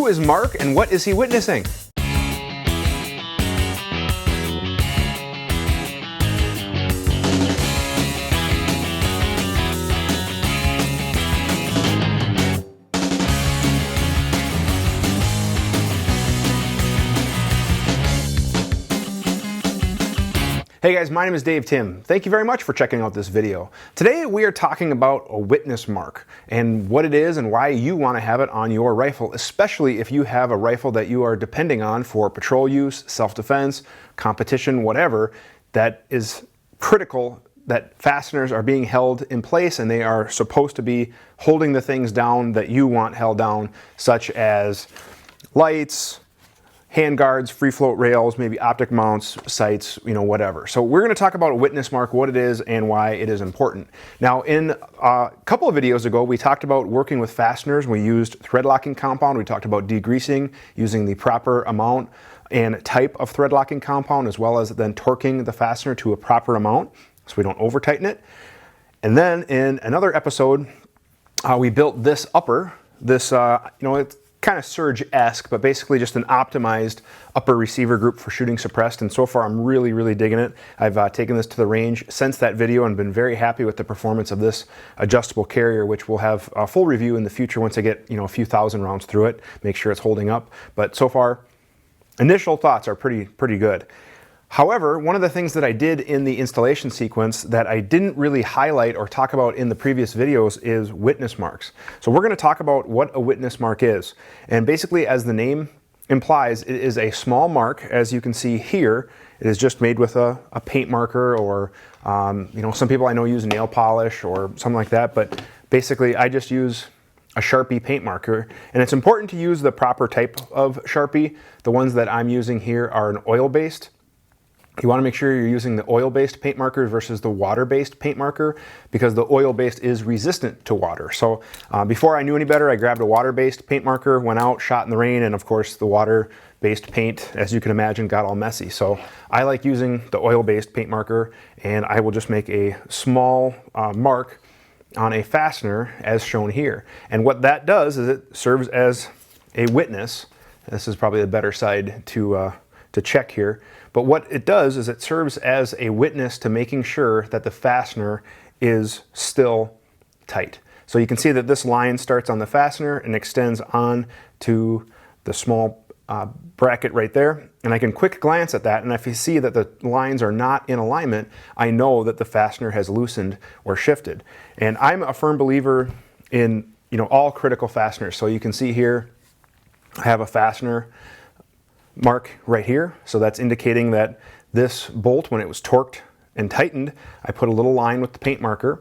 Who is Mark and what is he witnessing? Hey guys, my name is Dave Tim. Thank you very much for checking out this video. Today we are talking about a witness mark and what it is and why you want to have it on your rifle, especially if you have a rifle that you are depending on for patrol use, self-defense, competition, whatever, that is critical that fasteners are being held in place and they are supposed to be holding the things down that you want held down, such as lights, hand guards, free float rails, maybe optic mounts, sights, whatever. So we're going to talk about a witness mark, what it is and why it is important. Now in a couple of videos ago, we talked about working with fasteners. We used thread locking compound. We talked about degreasing, using the proper amount and type of thread locking compound, as well as then torquing the fastener to a proper amount so we don't over tighten it. And then in another episode, we built this upper, this, it's kind of Surge-esque, but basically just an optimized upper receiver group for shooting suppressed, and so far I'm really digging it. I've taken this to the range since that video and been very happy with the performance of this adjustable carrier, which we'll have a full review in the future once I get a few thousand rounds through it, make sure it's holding up. But so far, initial thoughts are pretty good. However, one of the things that I did in the installation sequence that I didn't really highlight or talk about in the previous videos is witness marks. So we're going to talk about what a witness mark is. And basically, as the name implies, it is a small mark. As you can see here, it is just made with a paint marker, or some people I know use nail polish or something like that. But basically, I just use a Sharpie paint marker. And it's important to use the proper type of Sharpie. The ones that I'm using here are an oil-based. You want to make sure you're using the oil-based paint marker versus the water-based paint marker, because the oil-based is resistant to water. So before I knew any better, I grabbed a water-based paint marker, went out, shot in the rain, and of course the water-based paint, as you can imagine, got all messy. So I like using the oil-based paint marker, and I will just make a small mark on a fastener as shown here. And what that does is it serves as a witness. This is probably the better side to check here. But what it does is it serves as a witness to making sure that the fastener is still tight. So you can see that this line starts on the fastener and extends on to the small bracket right there. And I can quick glance at that, and if you see that the lines are not in alignment, I know that the fastener has loosened or shifted. And I'm a firm believer in all critical fasteners. So you can see here, I have a fastener mark right here, so that's indicating that this bolt, when it was torqued and tightened, I put a little line with the paint marker,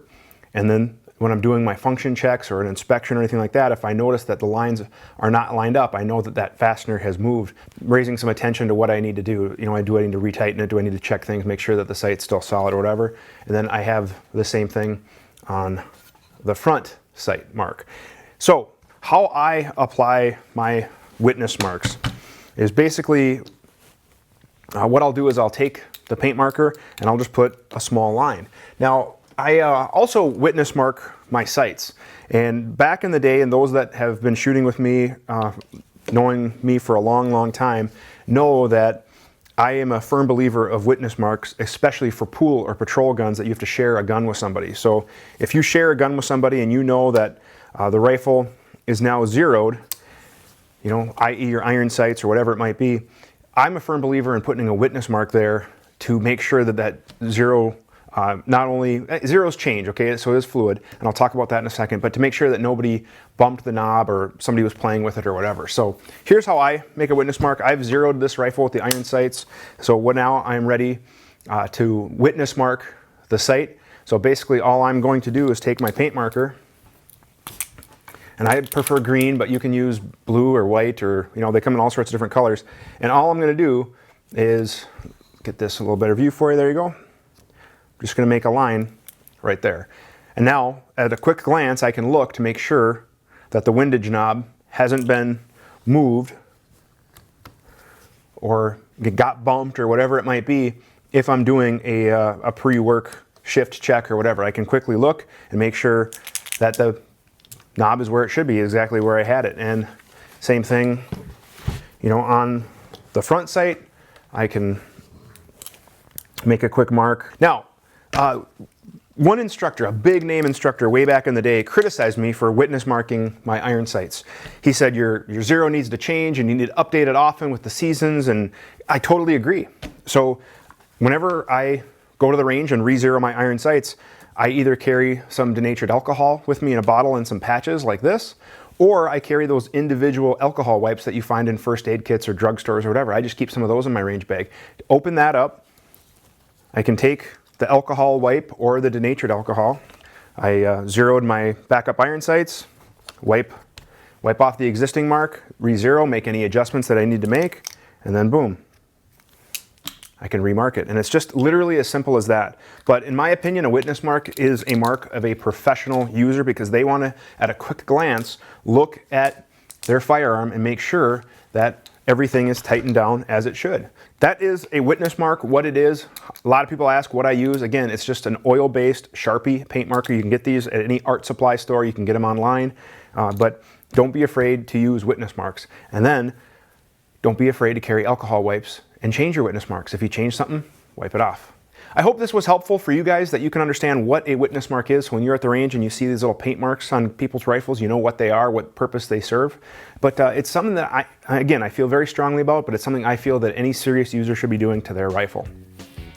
and then when I'm doing my function checks or an inspection or anything like that, if I notice that the lines are not lined up, I know that that fastener has moved, raising some attention to what I need to do. Do I need to retighten it? Do I need to check things, make sure that the sight's still solid or whatever? And then I have the same thing on the front sight mark. So how I apply my witness marks is basically what I'll do is I'll take the paint marker and I'll just put a small line. Now I also witness mark my sights, and back in the day, and those that have been shooting with me, knowing me for a long time, know that I am a firm believer of witness marks, especially for pool or patrol guns that you have to share a gun with somebody. So if you share a gun with somebody and you know that the rifle is now zeroed, i.e. your iron sights or whatever it might be, I'm a firm believer in putting a witness mark there to make sure that that zero, not only, zeros change, okay, so it is fluid, and I'll talk about that in a second, but to make sure that nobody bumped the knob or somebody was playing with it or whatever. So here's how I make a witness mark. I've zeroed this rifle with the iron sights, so now I'm ready to witness mark the sight. So basically all I'm going to do is take my paint marker, and I prefer green, but you can use blue or white, or they come in all sorts of different colors. And all I'm going to do is get this a little better view for you. There you go. I'm just going to make a line right there. And now at a quick glance, I can look to make sure that the windage knob hasn't been moved or got bumped or whatever it might be. If I'm doing a pre-work shift check or whatever, I can quickly look and make sure that the knob is where it should be, exactly where I had it. And Same thing, you know, on the front sight, I can make a quick mark. Now, one instructor, a big name instructor way back in the day, criticized me for witness marking my iron sights. He said your zero needs to change and you need to update it often with the seasons, and I totally agree. So whenever I go to the range and re-zero my iron sights, I either carry some denatured alcohol with me in a bottle and some patches like this, or I carry those individual alcohol wipes that you find in first aid kits or drugstores or whatever. I just keep some of those in my range bag. Open that up. I can take the alcohol wipe or the denatured alcohol. I zeroed my backup iron sights, wipe off the existing mark, re-zero, make any adjustments that I need to make, and then boom, I can remark it. And it's just literally as simple as that. But in my opinion, a witness mark is a mark of a professional user because they want to, at a quick glance, look at their firearm and make sure that everything is tightened down as it should. That is a witness mark. What it is, a lot of people ask what I use. Again, it's just an oil-based Sharpie paint marker. You can get these at any art supply store. You can get them online. But don't be afraid to use witness marks. And then don't be afraid to carry alcohol wipes and change your witness marks. If you change something, wipe it off. I hope this was helpful for you guys, that you can understand what a witness mark is. When you're at the range and you see these little paint marks on people's rifles, you know what they are, what purpose they serve. But it's something that I feel very strongly about, but it's something I feel that any serious user should be doing to their rifle.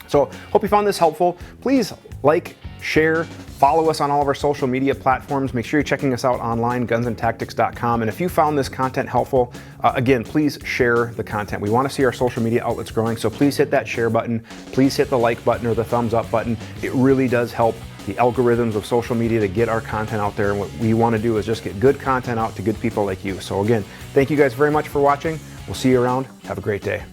So hope you found this helpful. Please like, share, follow us on all of our social media platforms. Make sure you're checking us out online, gunsandtactics.com. And if you found this content helpful, again, please share the content. We want to see our social media outlets growing, so please hit that share button. Please hit the like button or the thumbs up button. It really does help the algorithms of social media to get our content out there. And what we want to do is just get good content out to good people like you. So again, thank you guys very much for watching. We'll see you around. Have a great day.